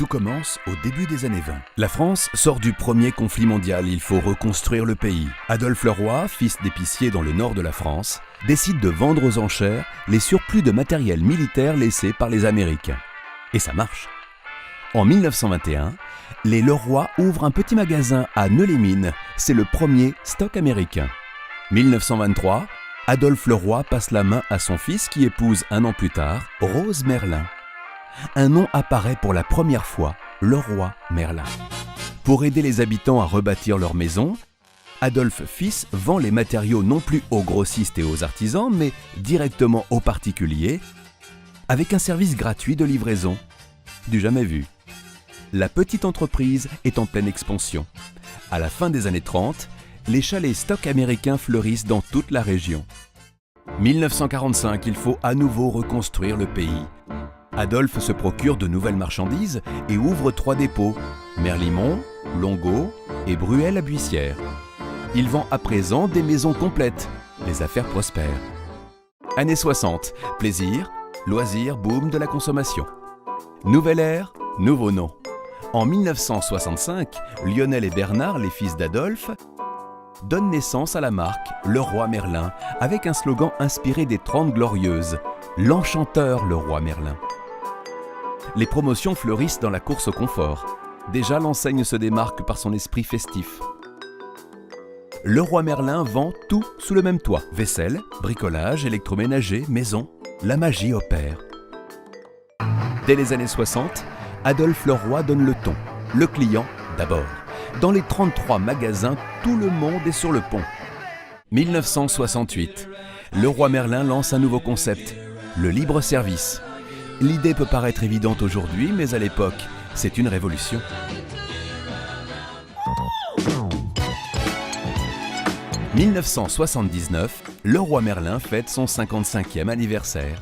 Tout commence au début des années 20. La France sort du premier conflit mondial, il faut reconstruire le pays. Adolphe Leroy, fils d'épicier dans le nord de la France, décide de vendre aux enchères les surplus de matériel militaire laissés par les Américains. Et ça marche. En 1921, les Leroy ouvrent un petit magasin à Neux-les-Mines, c'est le premier stock américain. 1923, Adolphe Leroy passe la main à son fils qui épouse un an plus tard Rose Merlin. Un nom apparaît pour la première fois, Leroy Merlin. Pour aider les habitants à rebâtir leur maison, Adolphe fils vend les matériaux non plus aux grossistes et aux artisans, mais directement aux particuliers, avec un service gratuit de livraison. Du jamais vu. La petite entreprise est en pleine expansion. À la fin des années 30, les chalets stock américains fleurissent dans toute la région. 1945, il faut à nouveau reconstruire le pays. Adolphe se procure de nouvelles marchandises et ouvre 3 dépôts, Merlimont, Longo et Bruel à Buissière. Il vend à présent des maisons complètes. Les affaires prospèrent. Années 60, plaisir, loisirs, boom de la consommation. Nouvelle ère, nouveau nom. En 1965, Lionel et Bernard, les fils d'Adolphe, donnent naissance à la marque Leroy Merlin avec un slogan inspiré des 30 Glorieuses, l'enchanteur Leroy Merlin. Les promotions fleurissent dans la course au confort. Déjà, l'enseigne se démarque par son esprit festif. Leroy Merlin vend tout sous le même toit. Vaisselle, bricolage, électroménager, maison. La magie opère. Dès les années 60, Adolphe Leroy donne le ton. Le client d'abord. Dans les 33 magasins, tout le monde est sur le pont. 1968, Leroy Merlin lance un nouveau concept, le libre-service. L'idée peut paraître évidente aujourd'hui, mais à l'époque, c'est une révolution. « 1979, Leroy Merlin fête son 55e anniversaire.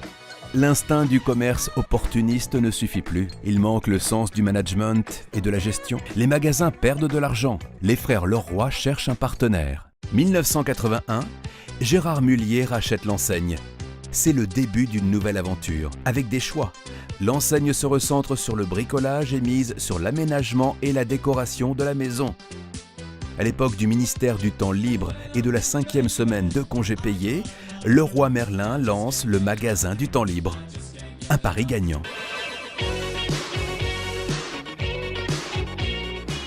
L'instinct du commerce opportuniste ne suffit plus. Il manque le sens du management et de la gestion. Les magasins perdent de l'argent. Les frères Leroy cherchent un partenaire. 1981, Gérard Mullier rachète l'enseigne. C'est le début d'une nouvelle aventure, avec des choix. L'enseigne se recentre sur le bricolage et mise sur l'aménagement et la décoration de la maison. À l'époque du ministère du Temps libre et de la 5e semaine de congés payés, Leroy Merlin lance le magasin du temps libre. Un pari gagnant.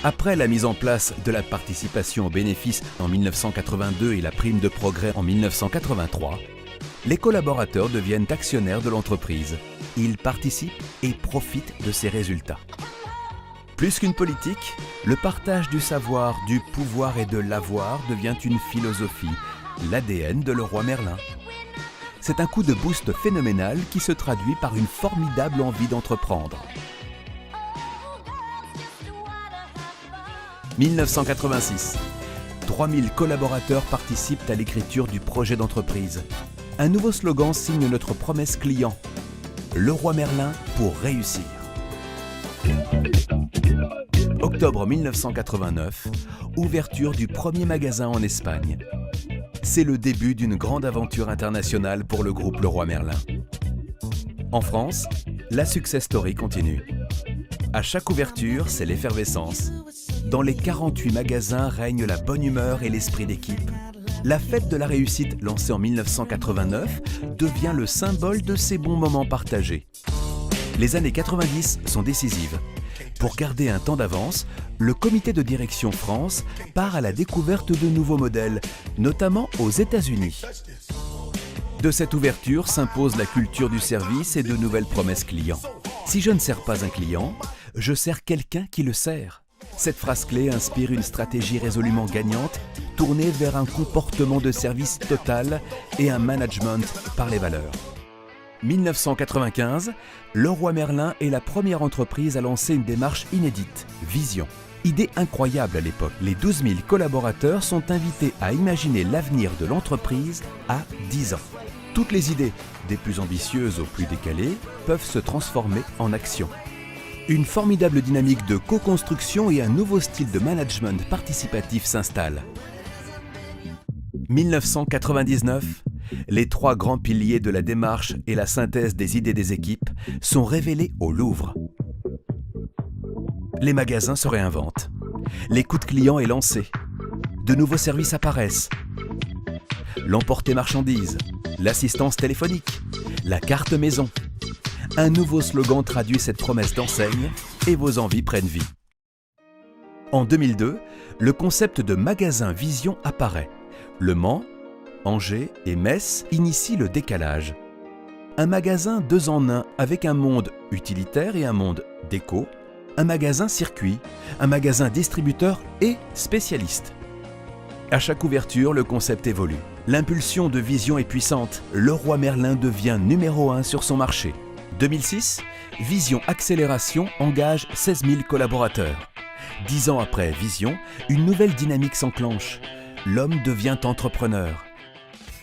Après la mise en place de la participation aux bénéfices en 1982 et la prime de progrès en 1983, les collaborateurs deviennent actionnaires de l'entreprise. Ils participent et profitent de ses résultats. Plus qu'une politique, le partage du savoir, du pouvoir et de l'avoir devient une philosophie, l'ADN de Leroy Merlin. C'est un coup de boost phénoménal qui se traduit par une formidable envie d'entreprendre. 1986. 3000 collaborateurs participent à l'écriture du projet d'entreprise. Un nouveau slogan signe notre promesse client. Leroy Merlin pour réussir. Octobre 1989, ouverture du premier magasin en Espagne. C'est le début d'une grande aventure internationale pour le groupe Leroy Merlin. En France, la success story continue. À chaque ouverture, c'est l'effervescence. Dans les 48 magasins règne la bonne humeur et l'esprit d'équipe. La fête de la réussite, lancée en 1989, devient le symbole de ces bons moments partagés. Les années 90 sont décisives. Pour garder un temps d'avance, le comité de direction France part à la découverte de nouveaux modèles, notamment aux États-Unis. De cette ouverture s'impose la culture du service et de nouvelles promesses clients. Si je ne sers pas un client, je sers quelqu'un qui le sert. Cette phrase clé inspire une stratégie résolument gagnante, tournée vers un comportement de service total et un management par les valeurs. 1995, Leroy Merlin est la première entreprise à lancer une démarche inédite, Vision. Idée incroyable à l'époque, les 12 000 collaborateurs sont invités à imaginer l'avenir de l'entreprise à 10 ans. Toutes les idées, des plus ambitieuses aux plus décalées, peuvent se transformer en action. Une formidable dynamique de co-construction et un nouveau style de management participatif s'installe. 1999, les 3 grands piliers de la démarche et la synthèse des idées des équipes sont révélés au Louvre. les magasins se réinventent. L'écoute client est lancée. De nouveaux services apparaissent. L'emporter marchandise, l'assistance téléphonique, la carte maison. Un nouveau slogan traduit cette promesse d'enseigne et vos envies prennent vie. En 2002, le concept de magasin Vision apparaît. Le Mans, Angers et Metz initient le décalage. Un magasin 2 en 1 avec un monde utilitaire et un monde déco, un magasin circuit, un magasin distributeur et spécialiste. À chaque ouverture, le concept évolue. L'impulsion de Vision est puissante. Leroy Merlin devient numéro 1 sur son marché. 2006, Vision Accélération engage 16 000 collaborateurs. 10 ans après Vision, une nouvelle dynamique s'enclenche. L'homme devient entrepreneur.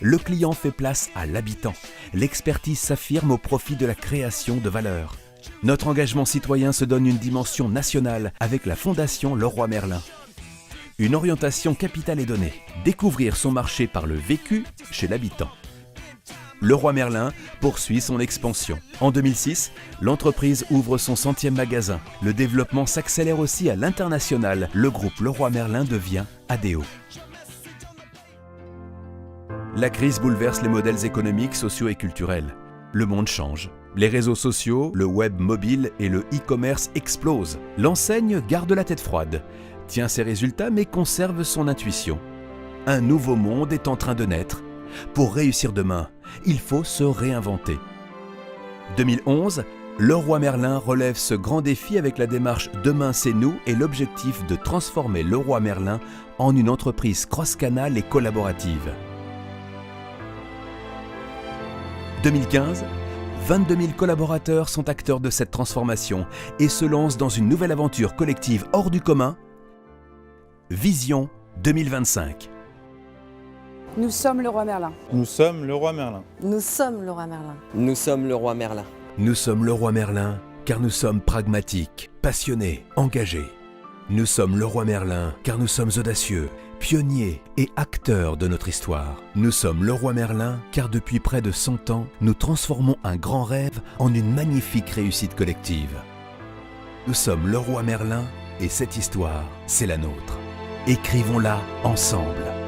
Le client fait place à l'habitant. L'expertise s'affirme au profit de la création de valeur. Notre engagement citoyen se donne une dimension nationale avec la Fondation Leroy Merlin. Une orientation capitale est donnée. Découvrir son marché par le vécu chez l'habitant. Leroy Merlin poursuit son expansion. En 2006, l'entreprise ouvre son 100e magasin. Le développement s'accélère aussi à l'international. Le groupe Leroy Merlin devient ADO. La crise bouleverse les modèles économiques, sociaux et culturels. Le monde change. Les réseaux sociaux, le web mobile et le e-commerce explosent. L'enseigne garde la tête froide, tient ses résultats mais conserve son intuition. Un nouveau monde est en train de naître. Pour réussir demain, il faut se réinventer. 2011, Leroy Merlin relève ce grand défi avec la démarche Demain c'est nous et l'objectif de transformer Leroy Merlin en une entreprise cross-canal et collaborative. 2015, 22 000 collaborateurs sont acteurs de cette transformation et se lancent dans une nouvelle aventure collective hors du commun, Vision 2025. Nous sommes Leroy Merlin. Nous sommes Leroy Merlin. Nous sommes Leroy Merlin. Nous sommes Leroy Merlin. Nous sommes Leroy Merlin car nous sommes pragmatiques, passionnés, engagés. Nous sommes Leroy Merlin car nous sommes audacieux, pionniers et acteurs de notre histoire. Nous sommes Leroy Merlin car depuis près de 100 ans, nous transformons un grand rêve en une magnifique réussite collective. Nous sommes Leroy Merlin et cette histoire, c'est la nôtre. Écrivons-la ensemble.